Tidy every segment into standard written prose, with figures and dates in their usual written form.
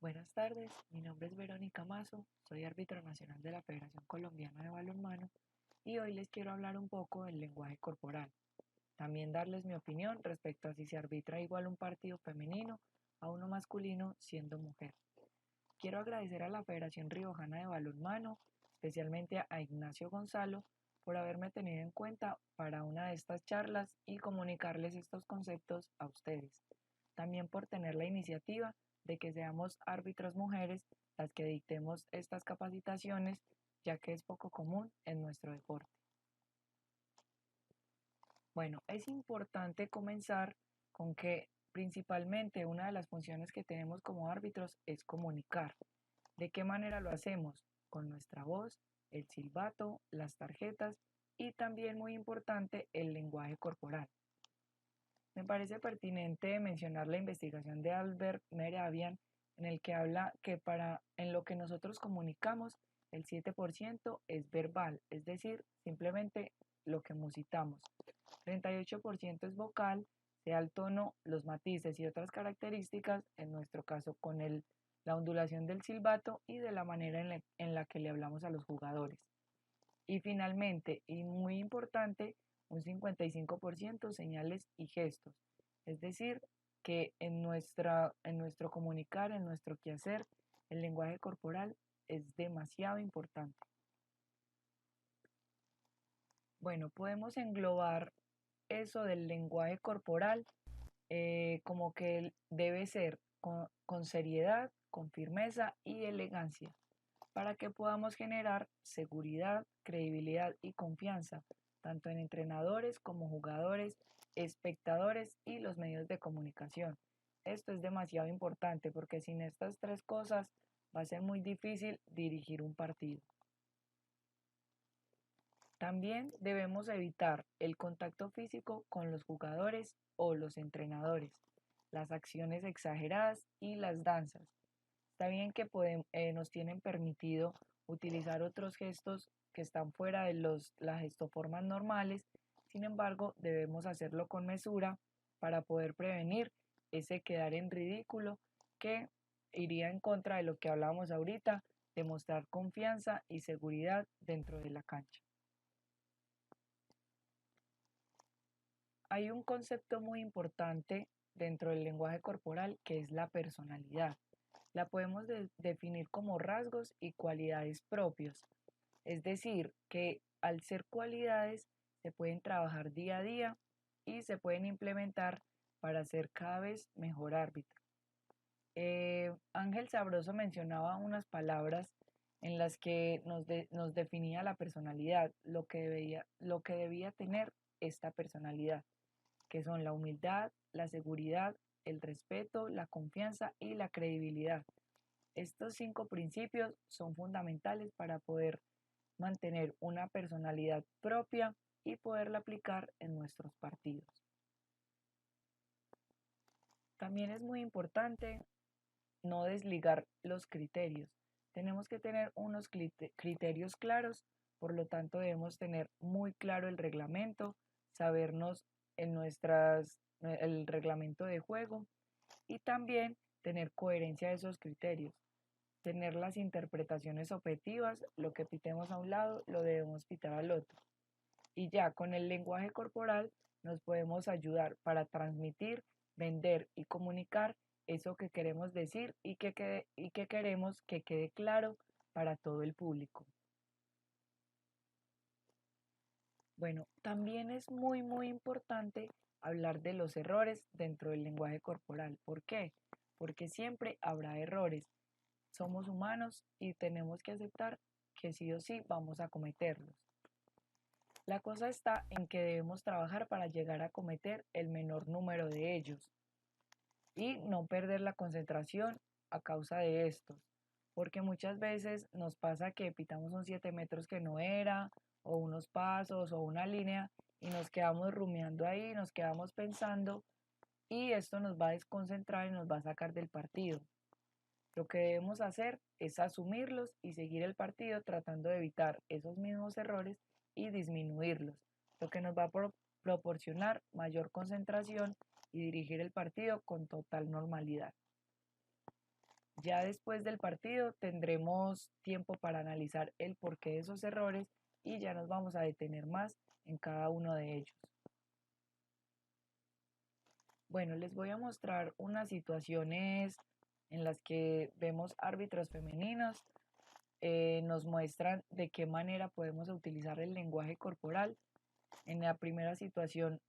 Buenas tardes, mi nombre es Verónica Mazo, soy árbitro nacional de la Federación Colombiana de Balonmano y hoy les quiero hablar un poco del lenguaje corporal. También darles mi opinión respecto a si se arbitra igual un partido femenino a uno masculino siendo mujer. Quiero agradecer a la Federación Riojana de Balonmano, especialmente a Ignacio Gonzalo, por haberme tenido en cuenta para una de estas charlas y comunicarles estos conceptos a ustedes. También por tener la iniciativa de que seamos árbitros mujeres las que dictemos estas capacitaciones, ya que es poco común en nuestro deporte. Bueno, es importante comenzar con que principalmente una de las funciones que tenemos como árbitros es comunicar. ¿De qué manera lo hacemos? Con nuestra voz, el silbato, las tarjetas y también muy importante el lenguaje corporal. Me parece pertinente mencionar la investigación de Albert Mehrabian en el que habla que en lo que nosotros comunicamos el 7% es verbal, es decir, simplemente lo que musitamos. 38% es vocal, sea el tono, los matices y otras características, en nuestro caso con la ondulación del silbato y de la manera en la que le hablamos a los jugadores. Y finalmente, y muy importante, un 55% señales y gestos. Es decir, que en nuestro comunicar, en nuestro quehacer, el lenguaje corporal es demasiado importante. Bueno, podemos englobar eso del lenguaje corporal como que debe ser con seriedad, con firmeza y elegancia, para que podamos generar seguridad, credibilidad y confianza, tanto en entrenadores como jugadores, espectadores y los medios de comunicación. Esto es demasiado importante porque sin estas tres cosas va a ser muy difícil dirigir un partido. También debemos evitar el contacto físico con los jugadores o los entrenadores, las acciones exageradas y las danzas. Está bien que nos tienen permitido utilizar otros gestos que están fuera de las gestoformas normales, sin embargo, debemos hacerlo con mesura para poder prevenir ese quedar en ridículo que iría en contra de lo que hablábamos ahorita, de mostrar confianza y seguridad dentro de la cancha. Hay un concepto muy importante dentro del lenguaje corporal que es la personalidad. La podemos definir como rasgos y cualidades propios. Es decir, que al ser cualidades se pueden trabajar día a día y se pueden implementar para ser cada vez mejor árbitro. Ángel Sabroso mencionaba unas palabras en las que nos definía la personalidad, lo que debía tener esta personalidad, que son la humildad, la seguridad, el respeto, la confianza y la credibilidad. Estos 5 principios son fundamentales para poder mantener una personalidad propia y poderla aplicar en nuestros partidos. También es muy importante no desligar los criterios. Tenemos que tener unos criterios claros, por lo tanto debemos tener muy claro el reglamento, sabernos el reglamento de juego y también tener coherencia de esos criterios. Tener las interpretaciones objetivas, lo que pitemos a un lado lo debemos pitar al otro. Y ya con el lenguaje corporal nos podemos ayudar para transmitir, vender y comunicar eso que queremos decir y que queremos que quede claro para todo el público. Bueno, también es muy importante hablar de los errores dentro del lenguaje corporal. ¿Por qué? Porque siempre habrá errores. Somos humanos y tenemos que aceptar que sí o sí vamos a cometerlos. La cosa está en que debemos trabajar para llegar a cometer el menor número de ellos y no perder la concentración a causa de estos, porque muchas veces nos pasa que pitamos un 7 metros que no era, o unos pasos, o una línea, y nos quedamos rumiando ahí, nos quedamos pensando, y esto nos va a desconcentrar y nos va a sacar del partido. Lo que debemos hacer es asumirlos y seguir el partido tratando de evitar esos mismos errores y disminuirlos, lo que nos va a proporcionar mayor concentración y dirigir el partido con total normalidad. Ya después del partido tendremos tiempo para analizar el porqué de esos errores y ya nos vamos a detener más en cada uno de ellos. Bueno, les voy a mostrar unas situaciones en las que vemos árbitros femeninos, nos muestran de qué manera podemos utilizar el lenguaje corporal. En la primera situación,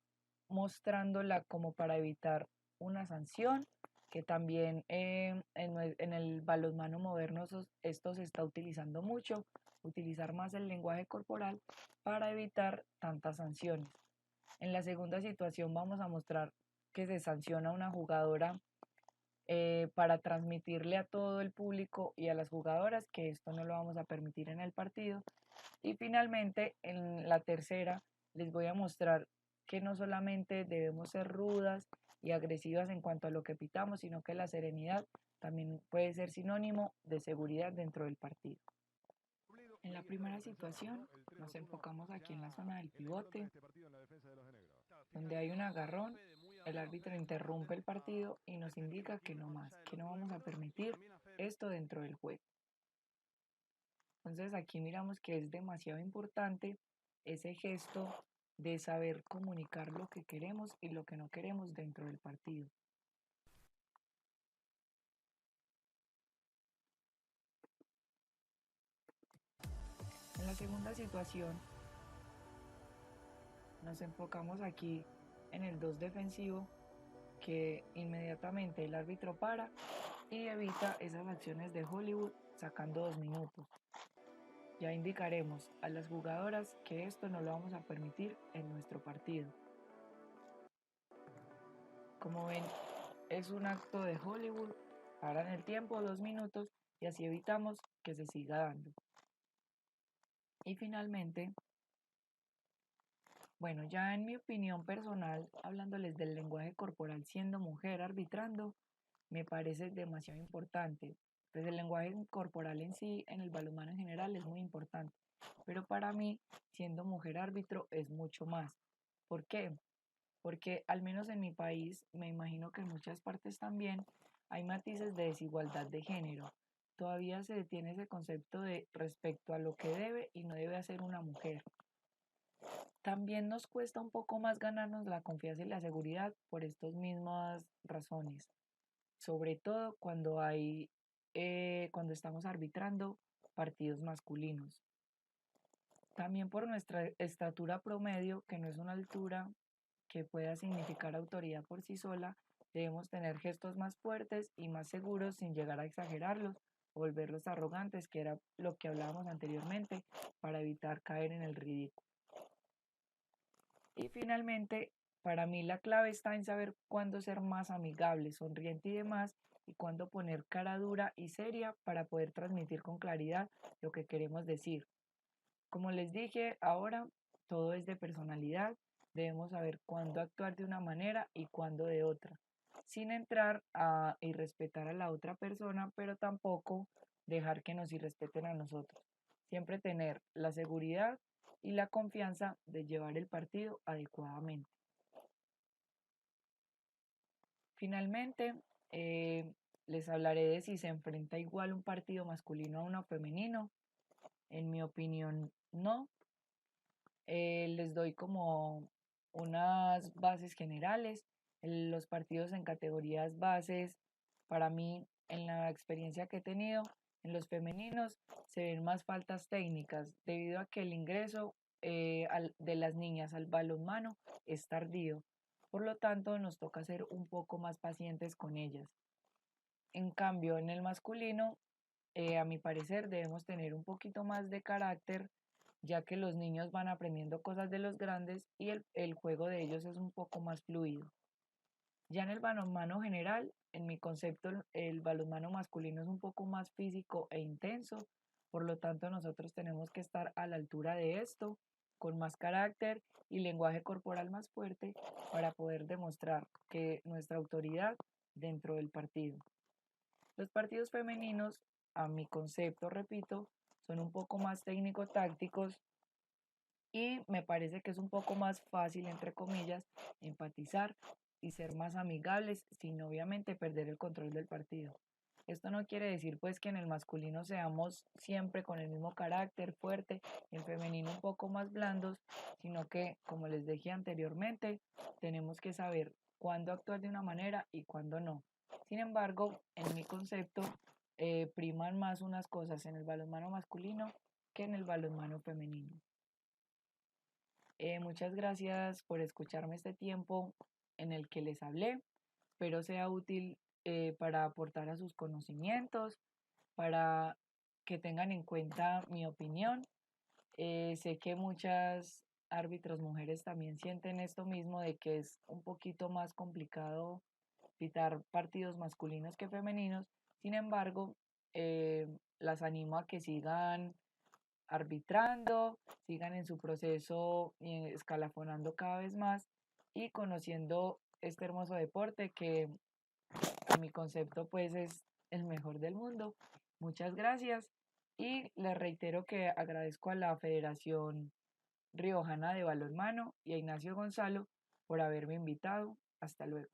mostrándola como para evitar una sanción, que también en el balonmano moderno esto se está utilizando mucho, utilizar más el lenguaje corporal para evitar tantas sanciones. En la segunda situación vamos a mostrar que se sanciona a una jugadora para transmitirle a todo el público y a las jugadoras que esto no lo vamos a permitir en el partido. Y finalmente, en la tercera, les voy a mostrar que no solamente debemos ser rudas y agresivas en cuanto a lo que pitamos, sino que la serenidad también puede ser sinónimo de seguridad dentro del partido. En la primera situación nos enfocamos aquí en la zona del pivote, donde hay un agarrón, el árbitro interrumpe el partido y nos indica que no más, que no vamos a permitir esto dentro del juego. Entonces aquí miramos que es demasiado importante ese gesto de saber comunicar lo que queremos y lo que no queremos dentro del partido. En la segunda situación nos enfocamos aquí en el 2 defensivo, que inmediatamente el árbitro para y evita esas acciones de Hollywood sacando 2 minutos. Ya indicaremos a las jugadoras que esto no lo vamos a permitir en nuestro partido. Como ven, es un acto de Hollywood, paran el tiempo 2 minutos y así evitamos que se siga dando. Y finalmente, bueno, ya en mi opinión personal, hablándoles del lenguaje corporal siendo mujer arbitrando, me parece demasiado importante. Pues el lenguaje corporal en sí, en el balonmano en general, es muy importante. Pero para mí, siendo mujer árbitro, es mucho más. ¿Por qué? Porque al menos en mi país, me imagino que en muchas partes también, hay matices de desigualdad de género. Todavía se detiene ese concepto de respecto a lo que debe y no debe hacer una mujer. También nos cuesta un poco más ganarnos la confianza y la seguridad por estas mismas razones, sobre todo cuando estamos arbitrando partidos masculinos. También por nuestra estatura promedio, que no es una altura que pueda significar autoridad por sí sola, debemos tener gestos más fuertes y más seguros sin llegar a exagerarlos o volverlos arrogantes, que era lo que hablábamos anteriormente, para evitar caer en el ridículo. Y finalmente, para mí la clave está en saber cuándo ser más amigable, sonriente y demás, y cuándo poner cara dura y seria para poder transmitir con claridad lo que queremos decir. Como les dije, ahora todo es de personalidad, debemos saber cuándo actuar de una manera y cuándo de otra, sin entrar a irrespetar a la otra persona, pero tampoco dejar que nos irrespeten a nosotros. Siempre tener la seguridad y la confianza de llevar el partido adecuadamente. Finalmente, eh, les hablaré de si se enfrenta igual un partido masculino a uno femenino. En mi opinión, no. Les doy como unas bases generales. Los partidos en categorías bases, para mí, en la experiencia que he tenido, en los femeninos se ven más faltas técnicas debido a que el ingreso de las niñas al balonmano es tardío. Por lo tanto, nos toca ser un poco más pacientes con ellas. En cambio, en el masculino, a mi parecer, debemos tener un poquito más de carácter, ya que los niños van aprendiendo cosas de los grandes y el juego de ellos es un poco más fluido. Ya en el balonmano general, en mi concepto, el balonmano masculino es un poco más físico e intenso, por lo tanto nosotros tenemos que estar a la altura de esto, con más carácter y lenguaje corporal más fuerte para poder demostrar que nuestra autoridad dentro del partido. Los partidos femeninos, a mi concepto, repito, son un poco más técnico-tácticos y me parece que es un poco más fácil, entre comillas, empatizar y ser más amigables sin obviamente perder el control del partido. Esto no quiere decir pues que en el masculino seamos siempre con el mismo carácter fuerte y el femenino un poco más blandos, sino que, como les dije anteriormente, tenemos que saber cuándo actuar de una manera y cuándo no. Sin embargo, en mi concepto, priman más unas cosas en el balonmano masculino que en el balonmano femenino. Muchas gracias por escucharme este tiempo en el que les hablé. Espero sea útil para aportar a sus conocimientos, para que tengan en cuenta mi opinión. Sé que muchas árbitros mujeres también sienten esto mismo de que es un poquito más complicado pitar partidos masculinos que femeninos. Sin embargo, las animo a que sigan arbitrando, sigan en su proceso y escalafonando cada vez más y conociendo este hermoso deporte que a mi concepto pues es el mejor del mundo. Muchas gracias y les reitero que agradezco a la Federación Riojana de Balonmano y a Ignacio Gonzalo por haberme invitado. Hasta luego.